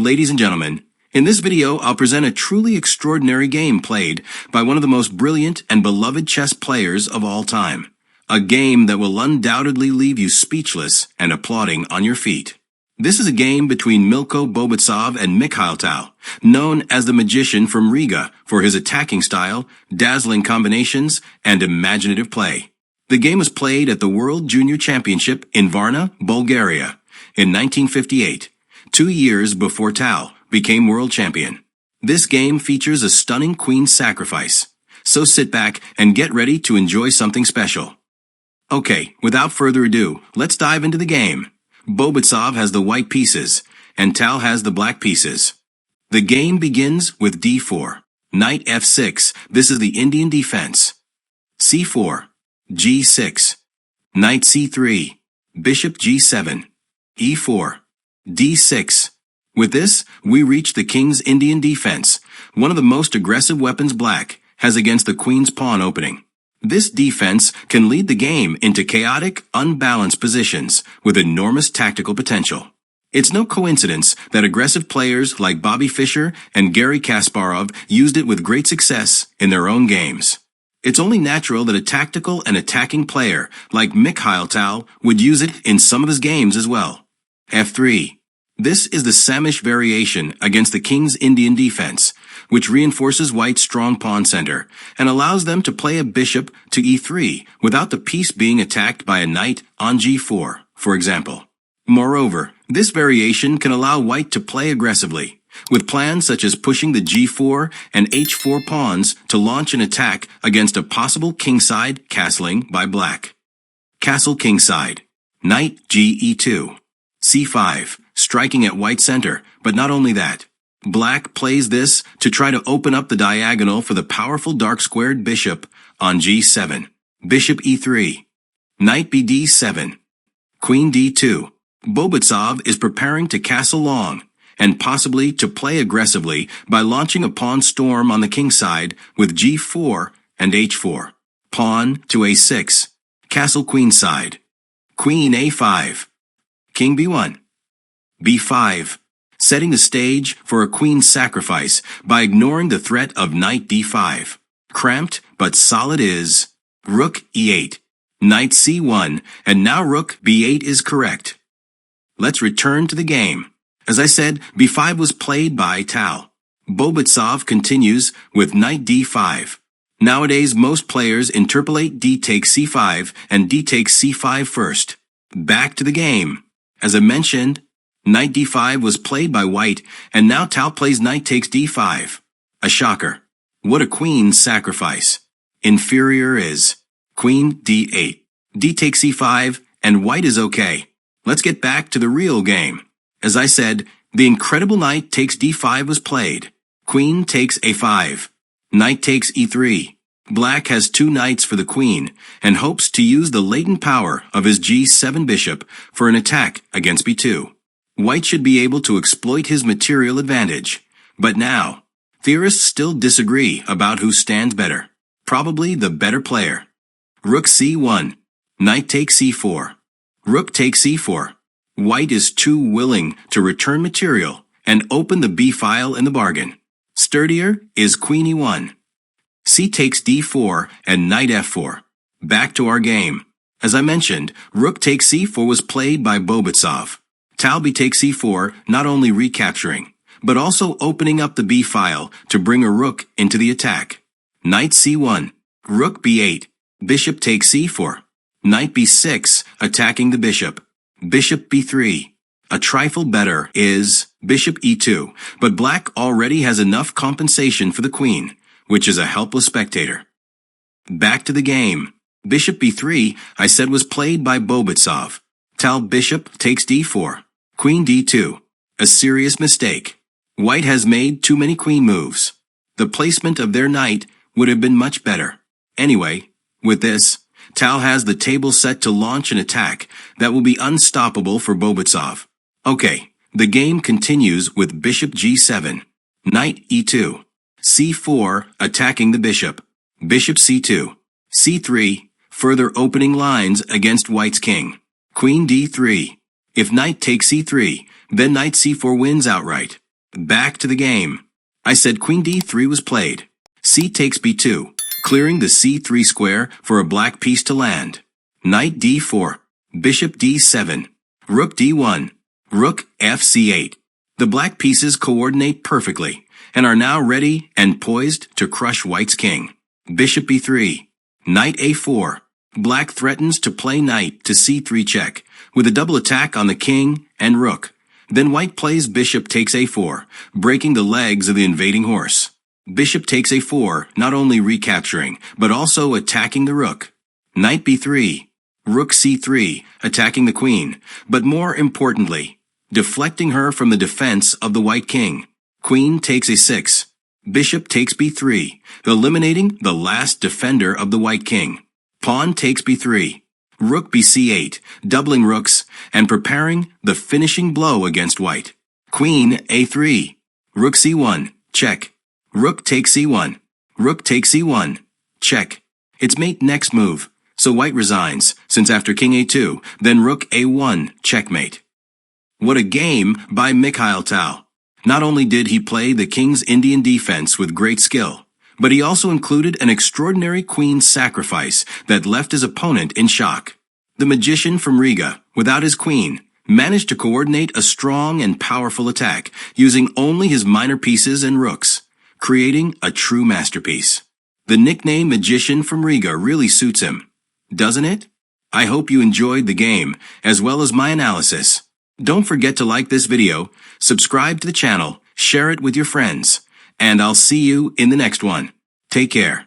Ladies and gentlemen, in this video I'll present a truly extraordinary game played by one of the most brilliant and beloved chess players of all time. A game that will undoubtedly leave you speechless and applauding on your feet. This is a game between Bobotsov and Mikhail Tal, known as the magician from Riga for his attacking style, dazzling combinations, and imaginative play. The game was played at the World Junior Championship in Varna, Bulgaria, in 1958, 2 years before Tal became world champion. This game features a stunning queen sacrifice, so sit back and get ready to enjoy something special. Okay, without further ado, let's dive into the game. Bobotsov has the white pieces, and Tal has the black pieces. The game begins with d4. Knight f6, this is the Indian defense. c4, g6, knight c3, bishop g7, e4, d6. With this, we reach the king's Indian defense, one of the most aggressive weapons black has against the queen's pawn opening. This defense can lead the game into chaotic, unbalanced positions with enormous tactical potential. It's no coincidence that aggressive players like Bobby Fischer and Garry Kasparov used it with great success in their own games. It's only natural that a tactical and attacking player like Mikhail Tal would use it in some of his games as well. f3. This is the Samish variation against the king's Indian defense, which reinforces white's strong pawn center and allows them to play a bishop to e3 without the piece being attacked by a knight on g4, for example. Moreover, this variation can allow white to play aggressively, with plans such as pushing the g4 and h4 pawns to launch an attack against a possible kingside castling by black. Castle kingside. Knight ge2. c5, striking at white center, but not only that. Black plays this to try to open up the diagonal for the powerful dark-squared bishop on g7. Bishop e3. Knight bd7. Queen d2. Bobotsov is preparing to castle long, and possibly to play aggressively by launching a pawn storm on the king side with g4 and h4. Pawn to a6. Castle queen side. Queen a5. King b1. b5. Setting the stage for a queen sacrifice by ignoring the threat of knight d5. Cramped but solid is rook e8. Knight c1, and now rook b8 is correct. Let's return to the game. As I said, b5 was played by Tal. Bobotsov continues with knight d5. Nowadays, most players interpolate d takes c5 and d takes c5 first. Back to the game. As I mentioned, knight d5 was played by white, and now Tal plays knight takes d5. A shocker. What a queen sacrifice. Inferior is queen d8. D takes c5, and white is okay. Let's get back to the real game. As I said, the incredible knight takes d5 was played. Queen takes a5. Knight takes e3. Black has 2 knights for the queen, and hopes to use the latent power of his g7 bishop for an attack against b2. White should be able to exploit his material advantage. But now, theorists still disagree about who stands better. Probably the better player. Rook c1. Knight takes c4. Rook takes c4. White is too willing to return material and open the b-file in the bargain. Sturdier is queen e1. C takes d4 and knight f4. Back to our game. As I mentioned, rook takes c4 was played by Bobotsov. Tal takes c4, not only recapturing, but also opening up the b-file to bring a rook into the attack. Knight c1. Rook b8. Bishop takes c4. Knight b6, attacking the bishop. Bishop b3. A trifle better is bishop e2, but black already has enough compensation for the queen, which is a helpless spectator. Back to the game. Bishop b3, I said, was played by Bobotsov. Tal bishop takes d4. Queen d2. A serious mistake. White has made too many queen moves. The placement of their knight would have been much better. Anyway, with this, Tal has the table set to launch an attack that will be unstoppable for Bobotsov. Okay, the game continues with bishop g7. Knight e2. c4, attacking the bishop. Bishop c2. c3, further opening lines against white's king. Queen d3. If knight takes c3, then knight c4 wins outright. Back to the game. I said queen d3 was played. C takes b2, clearing the c3 square for a black piece to land. Knight d4, bishop d7, rook d1, rook fc8. The black pieces coordinate perfectly and are now ready and poised to crush white's king. Bishop b3, knight a4. Black threatens to play knight to c3 check, with a double attack on the king and rook. Then white plays bishop takes a4, breaking the legs of the invading horse. Bishop takes a4, not only recapturing, but also attacking the rook. Knight b3, rook c3, attacking the queen, but more importantly, deflecting her from the defense of the white king. Queen takes a6. Bishop takes b3, eliminating the last defender of the white king. Pawn takes b3. Rook bc8, doubling rooks and preparing the finishing blow against white. Queen a3. Rook c1, check. Rook takes c1. Rook takes c1, check. It's mate next move, so white resigns, since after king a2, then rook a1, checkmate. What a game by Mikhail Tal. Not only did he play the king's Indian defense with great skill, but he also included an extraordinary queen sacrifice that left his opponent in shock. The magician from Riga, without his queen, managed to coordinate a strong and powerful attack using only his minor pieces and rooks, creating a true masterpiece. The nickname Magician from Riga really suits him, doesn't it? I hope you enjoyed the game, as well as my analysis. Don't forget to like this video, subscribe to the channel, share it with your friends, and I'll see you in the next one. Take care.